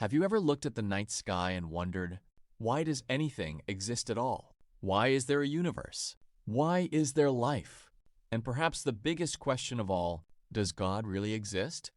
Have you ever looked at the night sky and wondered, why does anything exist at all? Why is there a universe? Why is there life? And perhaps the biggest question of all, does God really exist?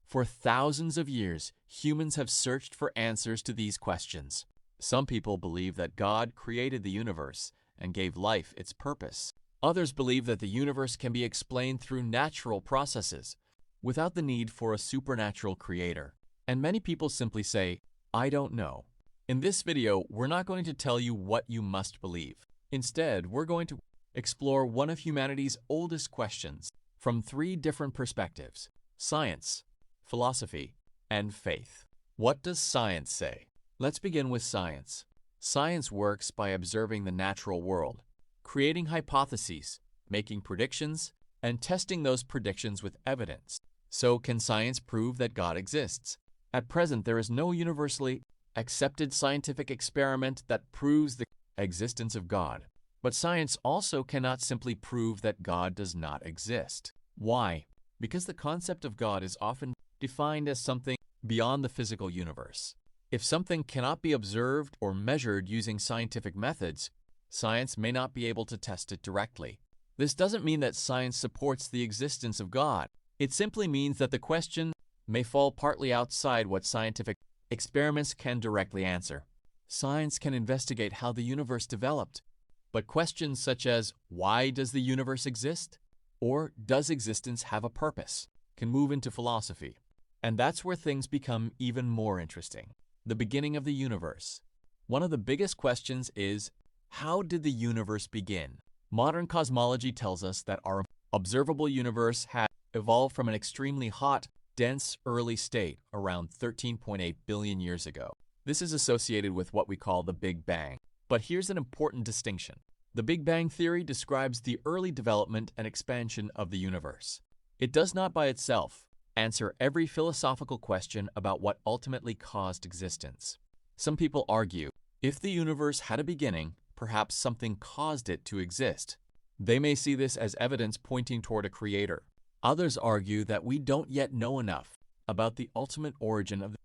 For thousands of years, humans have searched for answers to these questions. Some people believe that God created the universe and gave life its purpose. Others believe that the universe can be explained through natural processes, without the need for a supernatural creator. And many people simply say, I don't know. In this video, we're not going to tell you what you must believe. Instead, we're going to explore one of humanity's oldest questions from three different perspectives: science, philosophy, and faith. What does science say? Let's begin with science. Science works by observing the natural world, creating hypotheses, making predictions, and testing those predictions with evidence. So, can science prove that God exists? At present, there is no universally accepted scientific experiment that proves the existence of God. But science also cannot simply prove that God does not exist. Why? Because the concept of God is often defined as something beyond the physical universe. If something cannot be observed or measured using scientific methods, science may not be able to test it directly. This doesn't mean that science supports the existence of God. It simply means that the question may fall partly outside what scientific experiments can directly answer. Science can investigate how the universe developed, but questions such as, why does the universe exist? Or does existence have a purpose? Can move into philosophy. And that's where things become even more interesting. The beginning of the universe. One of the biggest questions is, how did the universe begin? Modern cosmology tells us that our observable universe had evolved from an extremely hot, dense early state around 13.8 billion years ago. This is associated with what we call the Big Bang. But here's an important distinction. The Big Bang theory describes the early development and expansion of the universe. It does not by itself answer every philosophical question about what ultimately caused existence. Some people argue, if the universe had a beginning, perhaps something caused it to exist. They may see this as evidence pointing toward a creator. Others argue that we don't yet know enough about the ultimate origin of the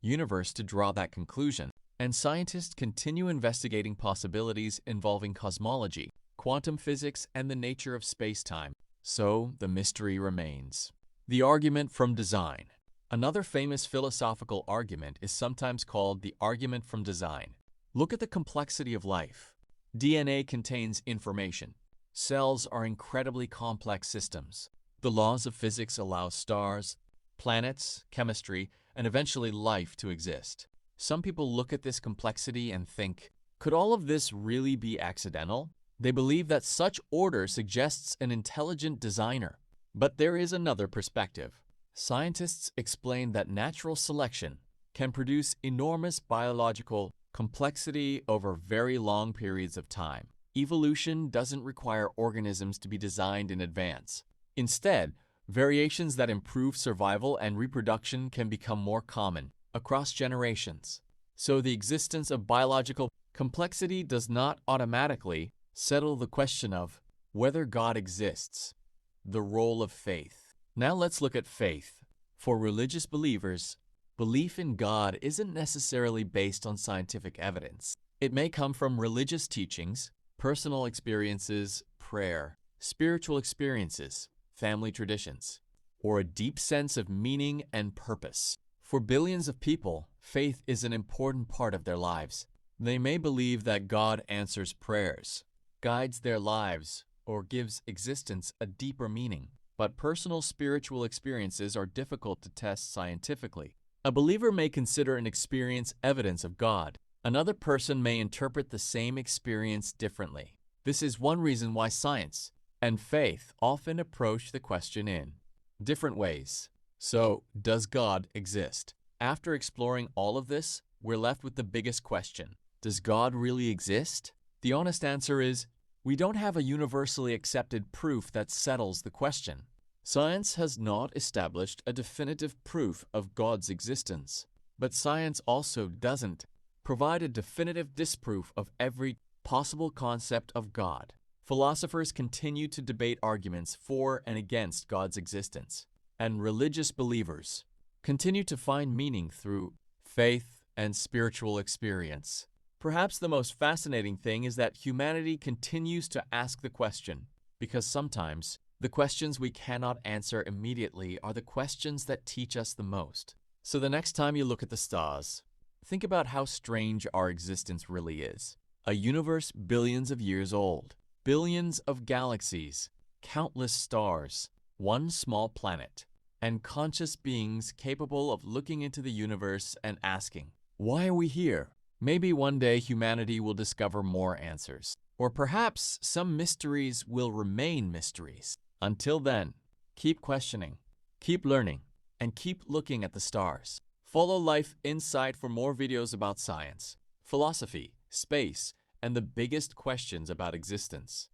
universe to draw that conclusion, and scientists continue investigating possibilities involving cosmology, quantum physics, and the nature of space-time. So the mystery remains. The argument from design. Another famous philosophical argument is sometimes called the argument from design. Look at the complexity of life. DNA contains information. Cells are incredibly complex systems. The laws of physics allow stars, planets, chemistry, and eventually life to exist. Some people look at this complexity and think, could all of this really be accidental? They believe that such order suggests an intelligent designer. But there is another perspective. Scientists explain that natural selection can produce enormous biological complexity over very long periods of time. Evolution doesn't require organisms to be designed in advance. Instead, variations that improve survival and reproduction can become more common across generations. So the existence of biological complexity does not automatically settle the question of whether God exists. The role of faith. Now let's look at faith. For religious believers, belief in God isn't necessarily based on scientific evidence. It may come from religious teachings, personal experiences, prayer, spiritual experiences, family traditions, or a deep sense of meaning and purpose. For billions of people, faith is an important part of their lives. They may believe that God answers prayers, guides their lives, or gives existence a deeper meaning. But personal spiritual experiences are difficult to test scientifically. A believer may consider an experience evidence of God. Another person may interpret the same experience differently. This is one reason why science and faith often approach the question in different ways. So, does God exist? After exploring all of this, we're left with the biggest question. Does God really exist? The honest answer is, we don't have a universally accepted proof that settles the question. Science has not established a definitive proof of God's existence, but science also doesn't provide a definitive disproof of every possible concept of God. Philosophers continue to debate arguments for and against God's existence, and religious believers continue to find meaning through faith, and spiritual experience. Perhaps the most fascinating thing is that humanity continues to ask the question, because sometimes the questions we cannot answer immediately are the questions that teach us the most. So the next time you look at the stars, think about how strange our existence really is. A universe billions of years old, billions of galaxies, countless stars, one small planet, and conscious beings capable of looking into the universe and asking, why are we here? Maybe one day humanity will discover more answers. Or perhaps some mysteries will remain mysteries. Until then, keep questioning, keep learning, and keep looking at the stars. Follow Life Insight for more videos about science, philosophy, space, and the biggest questions about existence.